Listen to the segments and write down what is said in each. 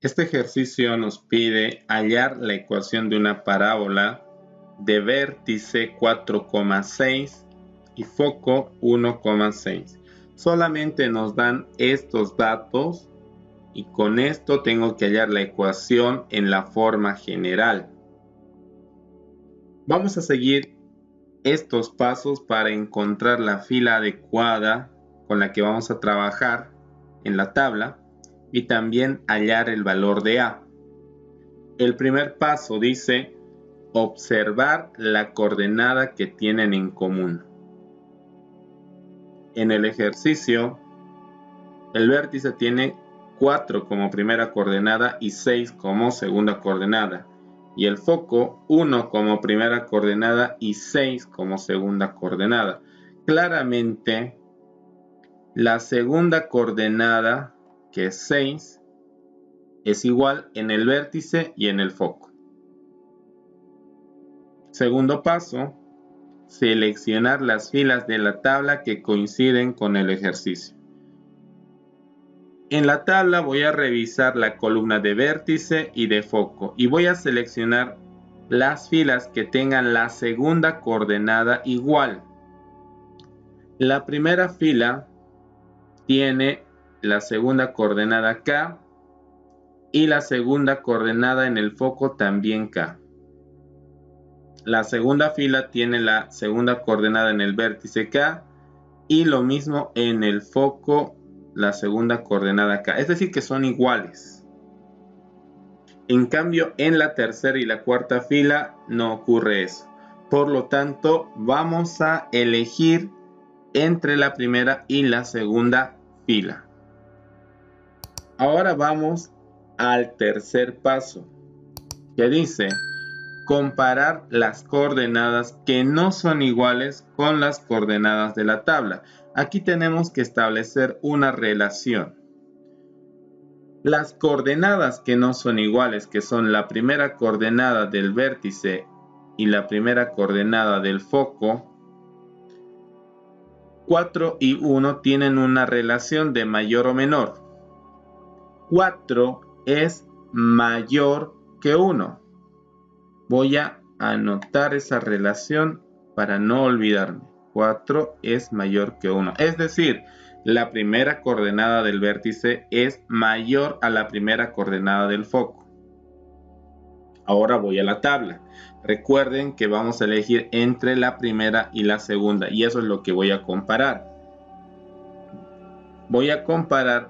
Este ejercicio nos pide hallar la ecuación de una parábola de vértice 4,6 y foco 1,6. Solamente nos dan estos datos y con esto tengo que hallar la ecuación en la forma general. Vamos a seguir estos pasos para encontrar la fila adecuada con la que vamos a trabajar en la tabla y también hallar el valor de A. El primer paso dice observar la coordenada que tienen en común. En el ejercicio, el vértice tiene 4 como primera coordenada y 6 como segunda coordenada, y el foco 1 como primera coordenada y 6 como segunda coordenada. Claramente, la segunda coordenada, que es 6, es igual en el vértice y en el foco. Segundo paso, seleccionar las filas de la tabla que coinciden con el ejercicio. En la tabla voy a revisar la columna de vértice y de foco y voy a seleccionar las filas que tengan la segunda coordenada igual. La primera fila tiene la segunda coordenada K y la segunda coordenada en el foco también K. La segunda fila tiene la segunda coordenada en el vértice K y lo mismo en el foco, la segunda coordenada K. Es decir, que son iguales. En cambio, en la tercera y la cuarta fila no ocurre eso. Por lo tanto, vamos a elegir entre la primera y la segunda fila. Ahora vamos al tercer paso, que dice comparar las coordenadas que no son iguales con las coordenadas de la tabla. Aquí tenemos que establecer una relación. Las coordenadas que no son iguales, que son la primera coordenada del vértice y la primera coordenada del foco, 4 y 1 tienen una relación de mayor o menor. 4 es mayor que 1. Voy a anotar esa relación para no olvidarme. 4 es mayor que 1. Es decir, la primera coordenada del vértice es mayor a la primera coordenada del foco. Ahora voy a la tabla. Recuerden que vamos a elegir entre la primera y la segunda y eso es lo que voy a comparar. Voy a comparar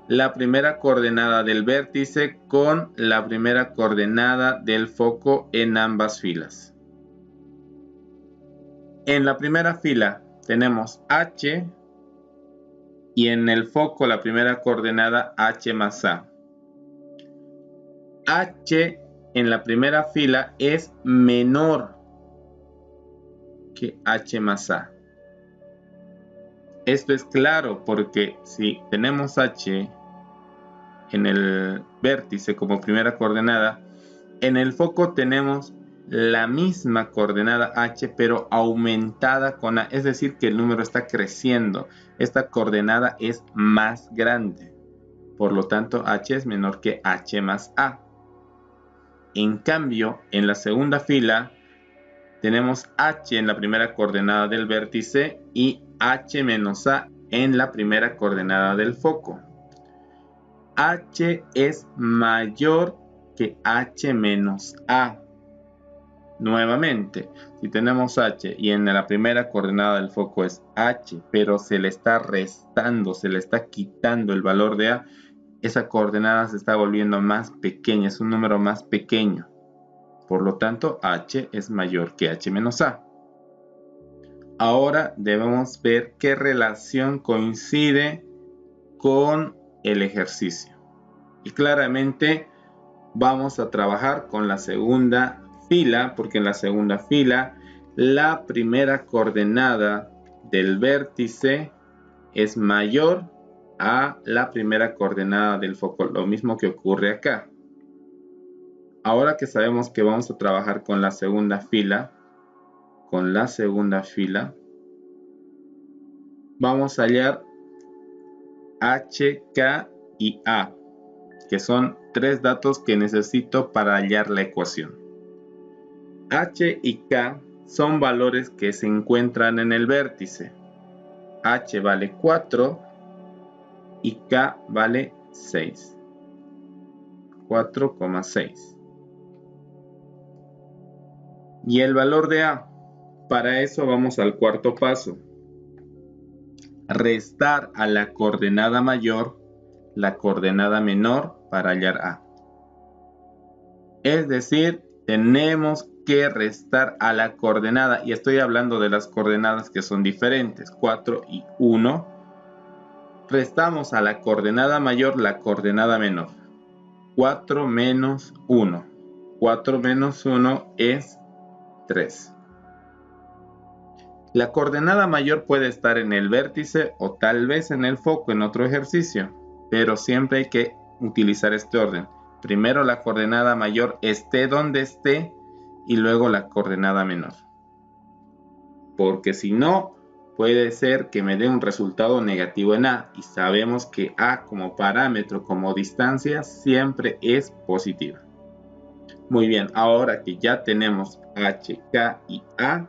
la primera coordenada del vértice con la primera coordenada del foco en ambas filas. En la primera fila tenemos H y en el foco la primera coordenada H más A. H en la primera fila es menor que H más A. Esto es claro porque si tenemos H en el vértice como primera coordenada, en el foco tenemos la misma coordenada H pero aumentada con A, es decir que el número está creciendo. Esta coordenada es más grande, por lo tanto H es menor que H más A. En cambio, en la segunda fila tenemos H en la primera coordenada del vértice y H menos A en la primera coordenada del foco. H es mayor que H menos A. Nuevamente, si tenemos H y en la primera coordenada del foco es H, pero se le está restando, se le está quitando el valor de A, esa coordenada se está volviendo más pequeña, es un número más pequeño. Por lo tanto, H es mayor que H menos A. Ahora debemos ver qué relación coincide con el ejercicio. Y claramente vamos a trabajar con la segunda fila, porque en la segunda fila la primera coordenada del vértice es mayor a la primera coordenada del foco, lo mismo que ocurre acá. Ahora que sabemos que vamos a trabajar con la segunda fila, vamos a hallar H, K y A, que son tres datos que necesito para hallar la ecuación. H y K son valores que se encuentran en el vértice. H vale 4 y K vale 6. 4,6. Y el valor de A. Para eso vamos al cuarto paso. Restar a la coordenada mayor la coordenada menor para hallar A. Es decir, tenemos que restar a la coordenada, y estoy hablando de las coordenadas que son diferentes, 4 y 1. Restamos a la coordenada mayor la coordenada menor. 4 menos 1. 4 menos 1 es 3. La coordenada mayor puede estar en el vértice o tal vez en el foco en otro ejercicio, pero siempre hay que utilizar este orden. Primero la coordenada mayor esté donde esté y luego la coordenada menor. Porque si no, puede ser que me dé un resultado negativo en A, y sabemos que A como parámetro, como distancia, siempre es positiva. Muy bien, ahora que ya tenemos H, K y A,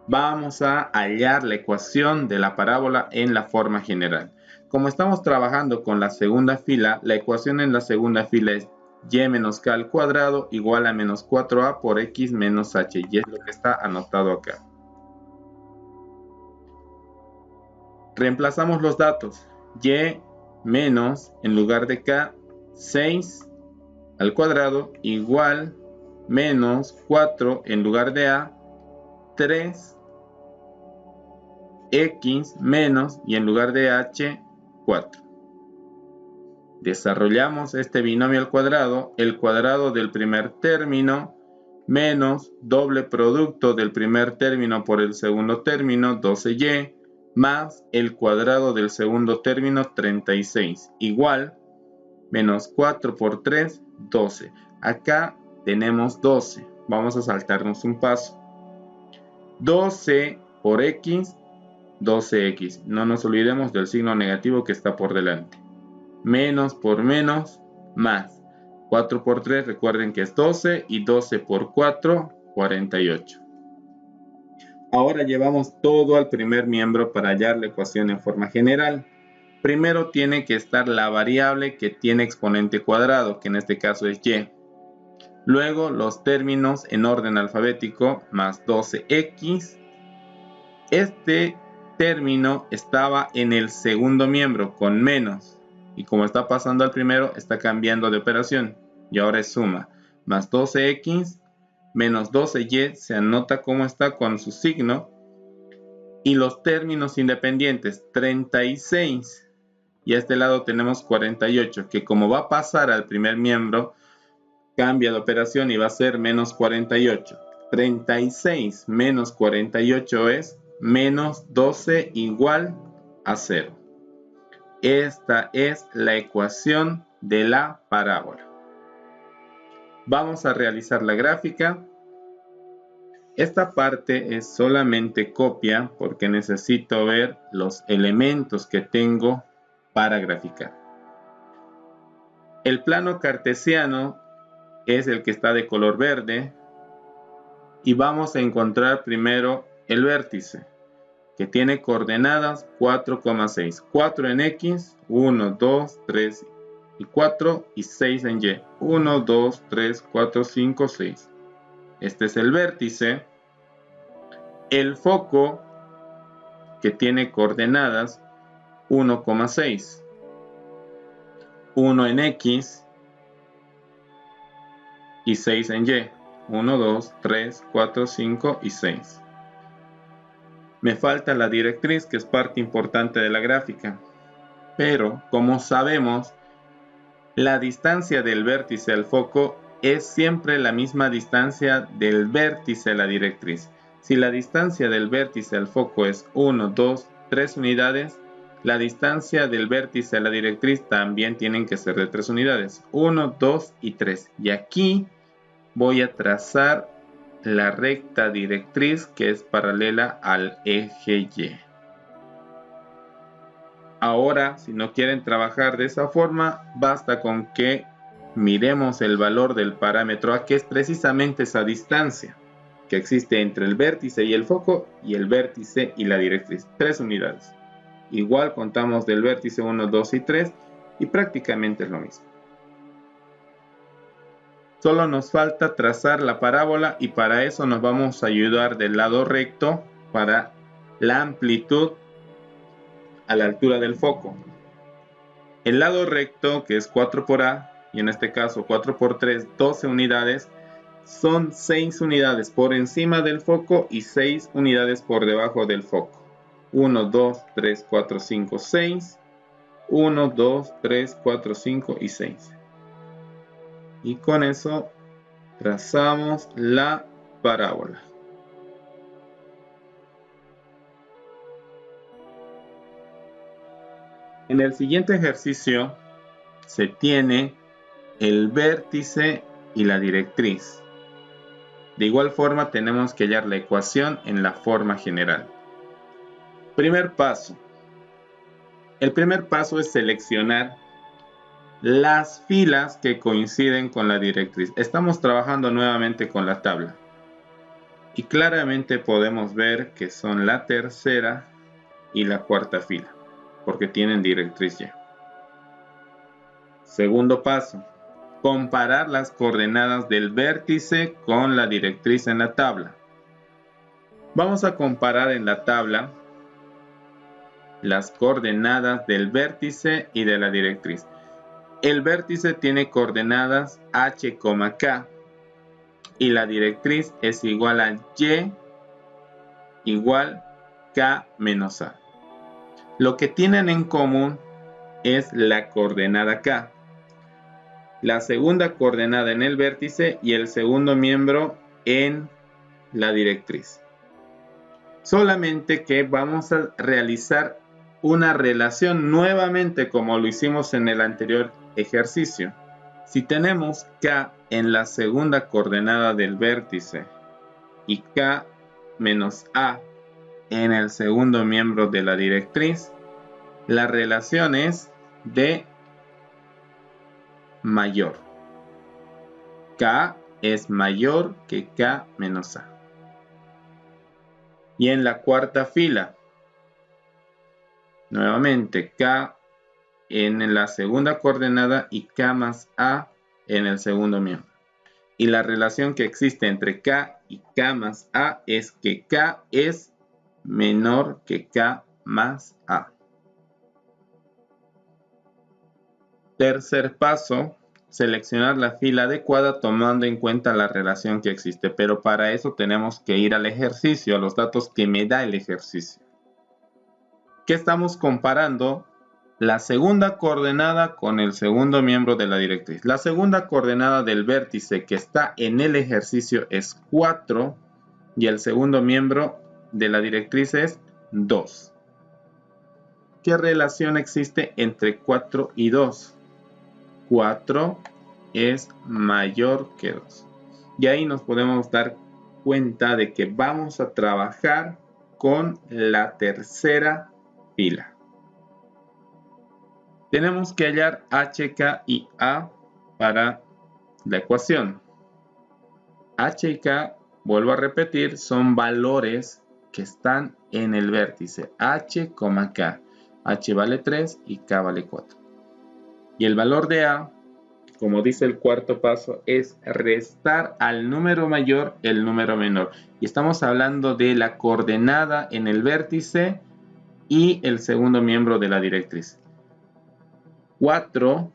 vamos a hallar la ecuación de la parábola en la forma general. Como estamos trabajando con la segunda fila, la ecuación en la segunda fila es y menos k al cuadrado igual a menos 4a por x menos h, y es lo que está anotado acá. Reemplazamos los datos. Y menos, en lugar de k, 6 al cuadrado igual menos 4 en lugar de a, 3 x menos, y en lugar de h, 4. Desarrollamos este binomio al cuadrado, el cuadrado del primer término menos doble producto del primer término por el segundo término, 12y, más el cuadrado del segundo término, 36, igual menos 4 por 3, 12. Acá tenemos 12. Vamos a saltarnos un paso. 12 por x, 12x. No nos olvidemos del signo negativo que está por delante. Menos por menos, más. 4 por 3, recuerden que es 12, y 12 por 4, 48. Ahora llevamos todo al primer miembro para hallar la ecuación en forma general. Primero tiene que estar la variable que tiene exponente cuadrado, que en este caso es y. Luego los términos en orden alfabético, más 12x. Este término estaba en el segundo miembro con menos, y como está pasando al primero, está cambiando de operación y ahora es suma. Más 12x menos 12y se anota como está con su signo, y los términos independientes, 36, y a este lado tenemos 48, que como va a pasar al primer miembro, cambia de operación y va a ser menos 48. 36 menos 48 es menos 12 igual a 0. Esta es la ecuación de la parábola. Vamos a realizar la gráfica. Esta parte es solamente copia porque necesito ver los elementos que tengo para graficar. El plano cartesiano es el que está de color verde, y vamos a encontrar primero el vértice, que tiene coordenadas 4,6. 4 en X, 1, 2, 3 y 4, y 6 en Y. 1, 2, 3, 4, 5, 6. Este es el vértice. El foco, que tiene coordenadas 1,6. 1 en X y 6 en Y. 1, 2, 3, 4, 5 y 6. Me falta la directriz, que es parte importante de la gráfica. Pero, como sabemos, la distancia del vértice al foco es siempre la misma distancia del vértice a la directriz. Si la distancia del vértice al foco es 1, 2, 3 unidades, la distancia del vértice a la directriz también tienen que ser de 3 unidades. 1, 2 y 3. Y aquí voy a trazar la recta directriz que es paralela al eje Y. Ahora, si no quieren trabajar de esa forma, basta con que miremos el valor del parámetro A, que es precisamente esa distancia que existe entre el vértice y el foco, y el vértice y la directriz, 3 unidades. Igual contamos del vértice 1, 2 y 3 y prácticamente es lo mismo. Solo nos falta trazar la parábola y para eso nos vamos a ayudar del lado recto para la amplitud a la altura del foco. El lado recto, que es 4 por A, y en este caso 4 por 3, 12 unidades, son 6 unidades por encima del foco y 6 unidades por debajo del foco. 1, 2, 3, 4, 5, 6. 1, 2, 3, 4, 5 y 6. Y con eso trazamos la parábola. En el siguiente ejercicio se tiene el vértice y la directriz. De igual forma tenemos que hallar la ecuación en la forma general. Primer paso. El primer paso es seleccionar las filas que coinciden con la directriz. Estamos trabajando nuevamente con la tabla. Y claramente podemos ver que son la tercera y la cuarta fila, porque tienen directriz ya. Segundo paso. Comparar las coordenadas del vértice con la directriz en la tabla. Vamos a comparar en la tabla las coordenadas del vértice y de la directriz. El vértice tiene coordenadas h, k y la directriz es igual a y igual k menos a. Lo que tienen en común es la coordenada k, la segunda coordenada en el vértice y el segundo miembro en la directriz. Solamente que vamos a realizar una relación nuevamente como lo hicimos en el anterior ejercicio. Si tenemos k en la segunda coordenada del vértice y k menos a en el segundo miembro de la directriz, la relación es de mayor. K es mayor que K menos A. Y en la cuarta fila, nuevamente K en la segunda coordenada y K más A en el segundo miembro. Y la relación que existe entre K y K más A es que K es menor que K más A. Tercer paso, seleccionar la fila adecuada tomando en cuenta la relación que existe, pero para eso tenemos que ir al ejercicio, a los datos que me da el ejercicio. ¿Qué estamos comparando? La segunda coordenada con el segundo miembro de la directriz. La segunda coordenada del vértice que está en el ejercicio es 4 y el segundo miembro de la directriz es 2. ¿Qué relación existe entre 4 y 2? 4 es mayor que 2. Y ahí nos podemos dar cuenta de que vamos a trabajar con la tercera fila. Tenemos que hallar h, k y a para la ecuación. H y k, vuelvo a repetir, son valores que están en el vértice. H, k. H vale 3 y k vale 4. Y el valor de A, como dice el cuarto paso, es restar al número mayor el número menor. Y estamos hablando de la coordenada en el vértice y el segundo miembro de la directriz. 4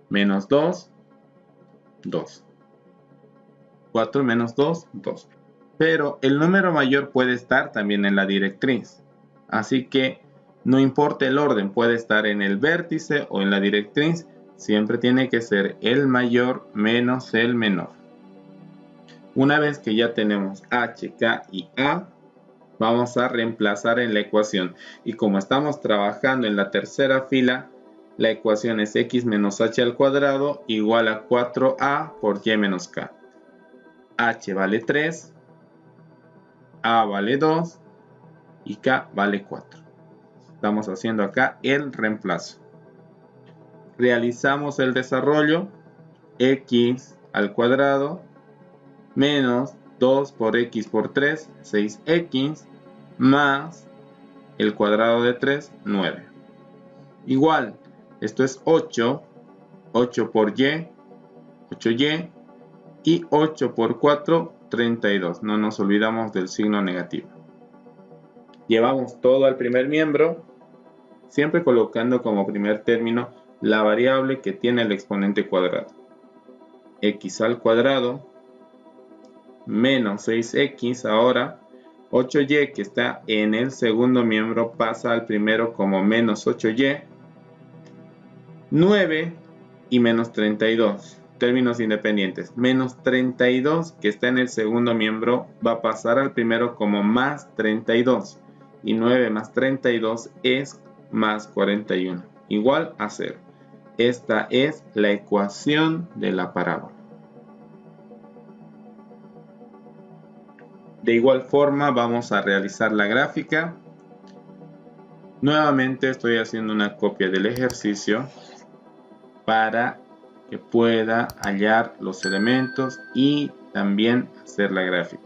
menos 2, 2. 4 menos 2, 2. Pero el número mayor puede estar también en la directriz. Así que no importa el orden, puede estar en el vértice o en la directriz. Siempre tiene que ser el mayor menos el menor. Una vez que ya tenemos h, k y a, vamos a reemplazar en la ecuación. Y como estamos trabajando en la tercera fila, la ecuación es x menos h al cuadrado igual a 4a por y menos k. H vale 3, a vale 2 y k vale 4. Estamos haciendo acá el reemplazo. Realizamos el desarrollo x al cuadrado menos 2 por x por 3, 6x, más el cuadrado de 3, 9. Igual, esto es 8, 8 por y, 8y, y 8 por 4, 32. No nos olvidamos del signo negativo. Llevamos todo al primer miembro, siempre colocando como primer término la variable que tiene el exponente cuadrado. X al cuadrado menos 6x, ahora 8y que está en el segundo miembro pasa al primero como menos 8y, 9 y menos 32, términos independientes. Menos 32 que está en el segundo miembro va a pasar al primero como más 32 y 9 más 32 es más 41, igual a 0. Esta es la ecuación de la parábola. De igual forma vamos a realizar la gráfica. Nuevamente estoy haciendo una copia del ejercicio para que pueda hallar los elementos y también hacer la gráfica.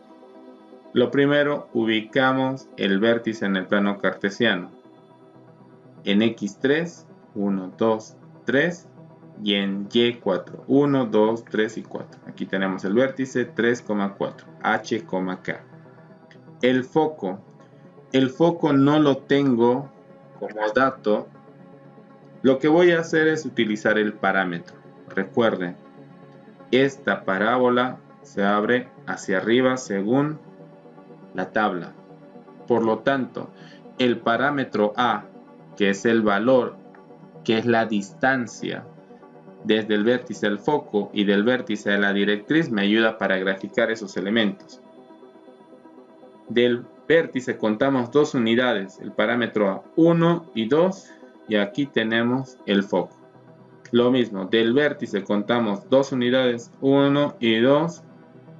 Lo primero, ubicamos el vértice en el plano cartesiano. En x3, 1, 2, 3 y en y4, 1, 2, 3 y 4. Aquí tenemos el vértice 3,4, h, k. El foco no lo tengo como dato. Lo que voy a hacer es utilizar el parámetro. Recuerden, esta parábola se abre hacia arriba según la tabla. Por lo tanto, el parámetro A, que es el valor, que es la distancia desde el vértice al foco y del vértice a la directriz, me ayuda para graficar esos elementos. Del vértice contamos dos unidades, el parámetro A, 1 y 2, y aquí tenemos el foco. Lo mismo, del vértice contamos dos unidades, 1 y 2,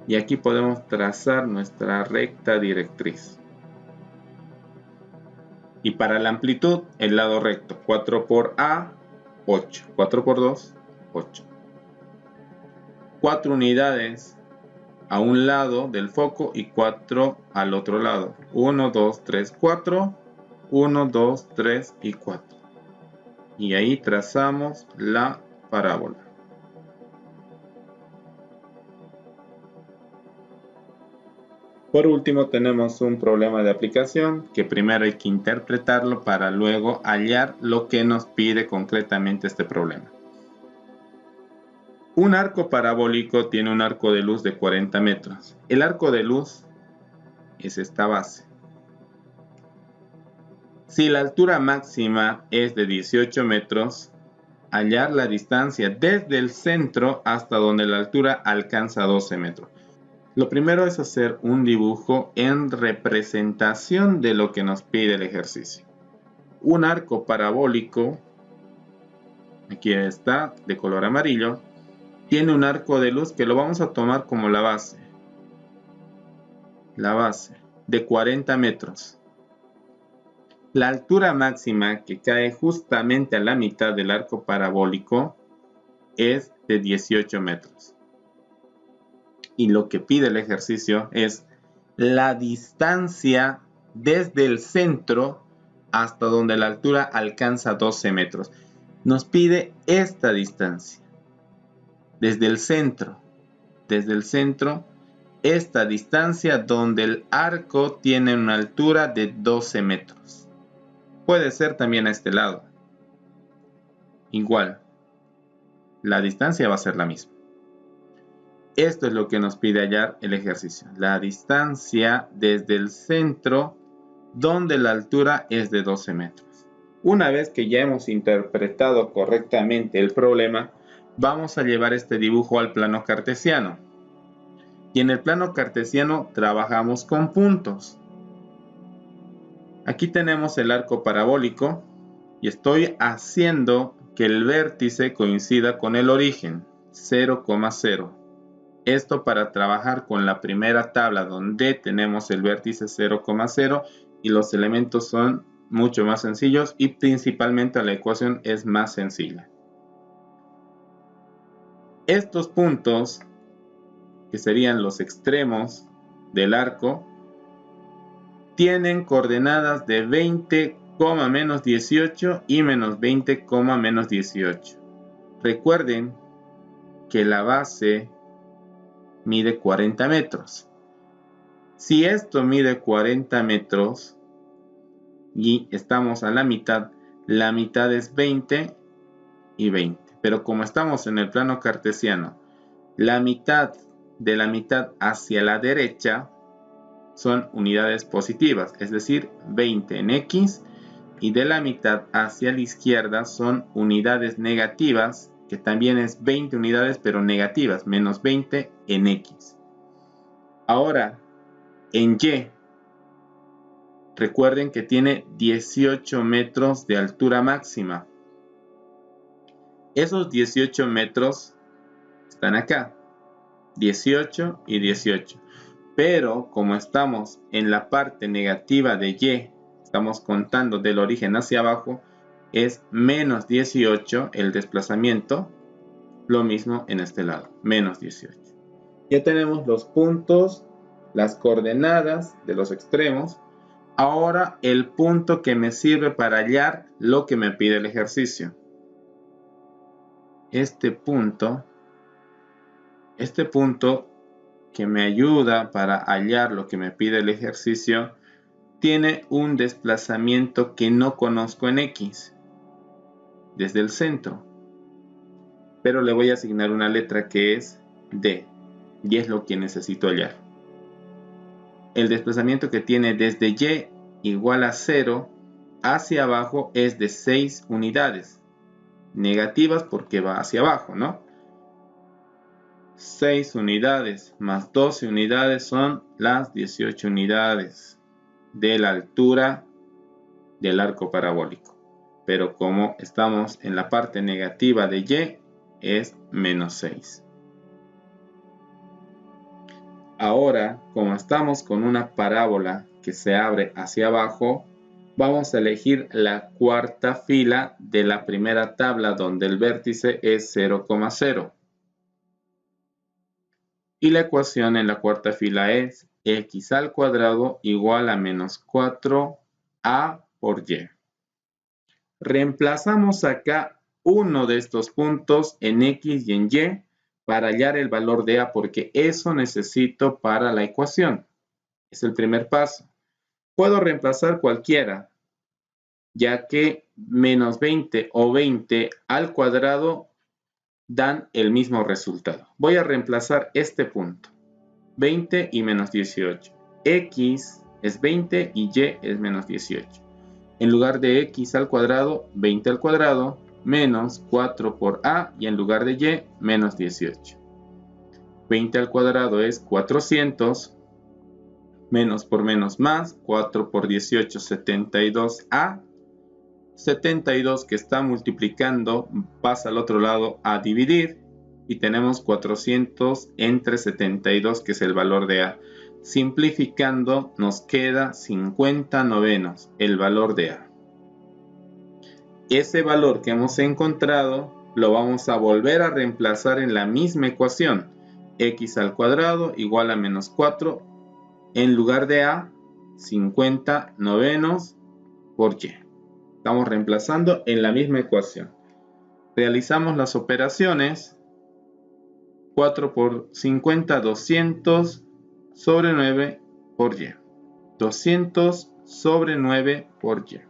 y aquí podemos trazar nuestra recta directriz. Y para la amplitud, el lado recto, 4 por A, 8. 4 por 2, 8. 4 unidades a un lado del foco y 4 al otro lado. 1, 2, 3, 4. 1, 2, 3 y 4. Y ahí trazamos la parábola. Por último, tenemos un problema de aplicación que primero hay que interpretarlo para luego hallar lo que nos pide concretamente este problema. Un arco parabólico tiene un arco de luz de 40 metros. El arco de luz es esta base. Si la altura máxima es de 18 metros, hallar la distancia desde el centro hasta donde la altura alcanza 12 metros. Lo primero es hacer un dibujo en representación de lo que nos pide el ejercicio. Un arco parabólico, aquí está, de color amarillo, tiene un arco de luz que lo vamos a tomar como la base. La base, de 40 metros. La altura máxima que cae justamente a la mitad del arco parabólico es de 18 metros. Y lo que pide el ejercicio es la distancia desde el centro hasta donde la altura alcanza 12 metros. Nos pide esta distancia. Desde el centro, esta distancia donde el arco tiene una altura de 12 metros. Puede ser también a este lado. Igual, la distancia va a ser la misma. Esto es lo que nos pide hallar el ejercicio. La distancia desde el centro donde la altura es de 12 metros. Una vez que ya hemos interpretado correctamente el problema, vamos a llevar este dibujo al plano cartesiano. Y en el plano cartesiano trabajamos con puntos. Aquí tenemos el arco parabólico y estoy haciendo que el vértice coincida con el origen, 0,0. Esto para trabajar con la primera tabla donde tenemos el vértice 0,0 y los elementos son mucho más sencillos y principalmente la ecuación es más sencilla. Estos puntos, que serían los extremos del arco, tienen coordenadas de 20, menos 18 y menos 20, menos 18. Recuerden que la base mide 40 metros. Si esto mide 40 metros y estamos a la mitad es 20 y 20. Pero como estamos en el plano cartesiano, la mitad de la mitad hacia la derecha son unidades positivas, es decir, 20 en X, y de la mitad hacia la izquierda son unidades negativas, que también es 20 unidades pero negativas, menos 20 en X. Ahora, en Y, recuerden que tiene 18 metros de altura máxima. Esos 18 metros están acá, 18 y 18. Pero como estamos en la parte negativa de Y, estamos contando del origen hacia abajo, es menos 18 el desplazamiento. Lo mismo en este lado, menos 18. Ya tenemos los puntos, las coordenadas de los extremos. Ahora el punto que me sirve para hallar lo que me pide el ejercicio. Este punto que me ayuda para hallar lo que me pide el ejercicio tiene un desplazamiento que no conozco en X desde el centro, pero le voy a asignar una letra que es D y es lo que necesito hallar. El desplazamiento que tiene desde Y igual a 0 hacia abajo es de 6 unidades negativas porque va hacia abajo, ¿no? 6 unidades más 12 unidades son las 18 unidades de la altura del arco parabólico. Pero como estamos en la parte negativa de Y, es menos 6. Ahora, como estamos con una parábola que se abre hacia abajo, vamos a elegir la cuarta fila de la primera tabla donde el vértice es 0,0. Y la ecuación en la cuarta fila es x al cuadrado igual a menos 4a por y. Reemplazamos acá uno de estos puntos en X y en Y para hallar el valor de A, porque eso necesito para la ecuación. Es el primer paso. Puedo reemplazar cualquiera, ya que menos 20 o 20 al cuadrado dan el mismo resultado. Voy a reemplazar este punto, 20 y menos 18. X es 20 y Y es menos 18. En lugar de x al cuadrado, 20 al cuadrado, menos 4 por a, y en lugar de y, menos 18. 20 al cuadrado es 400, menos por menos más, 4 por 18, 72a. 72 que está multiplicando pasa al otro lado a dividir, y tenemos 400 entre 72, que es el valor de a. Simplificando nos queda 50 novenos, el valor de a. Ese valor que hemos encontrado lo vamos a volver a reemplazar en la misma ecuación. X al cuadrado igual a menos 4. En lugar de a, 50 novenos por y. Estamos reemplazando en la misma ecuación. Realizamos las operaciones. 4 por 50, 200 sobre 9 por y. 200 sobre 9 por y.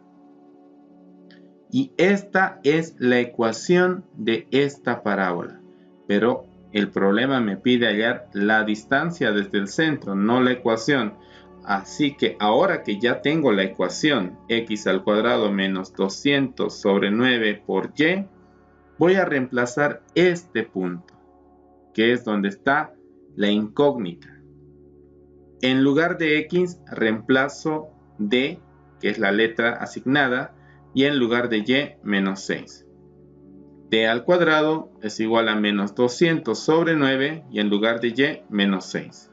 Y esta es la ecuación de esta parábola. Pero el problema me pide hallar la distancia desde el centro, no la ecuación. Así que ahora que ya tengo la ecuación, x al cuadrado menos 200 sobre 9 por y, voy a reemplazar este punto, que es donde está la incógnita. En lugar de x, reemplazo d, que es la letra asignada, y en lugar de y, menos 6. D al cuadrado es igual a menos 200 sobre 9, y en lugar de y, menos 6.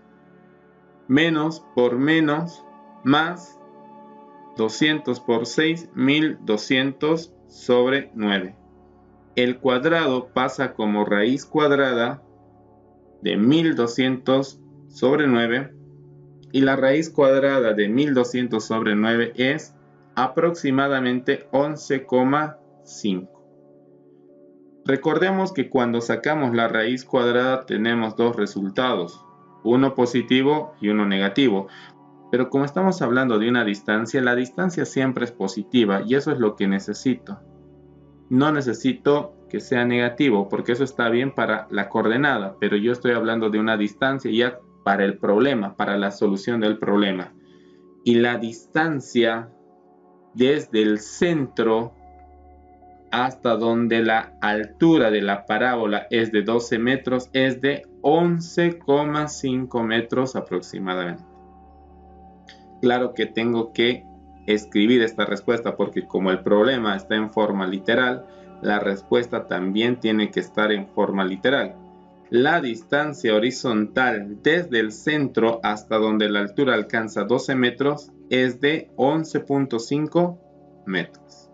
Menos por menos, más 200 por 6, 1200 sobre 9. el cuadrado pasa como raíz cuadrada de 1200 sobre 9 y la raíz cuadrada de 1200 sobre 9 es aproximadamente 11,5. Recordemos que cuando sacamos la raíz cuadrada tenemos dos resultados, uno positivo y uno negativo. Pero como estamos hablando de una distancia, la distancia siempre es positiva y eso es lo que necesito. No necesito que sea negativo porque eso está bien para la coordenada, pero yo estoy hablando de una distancia ya para el problema, para la solución del problema. Y la distancia desde el centro hasta donde la altura de la parábola es de 12 metros es de 11,5 metros aproximadamente. Claro que tengo que escribir esta respuesta porque como el problema está en forma literal, la respuesta también tiene que estar en forma literal. La distancia horizontal desde el centro hasta donde la altura alcanza 12 metros es de 11,5 metros.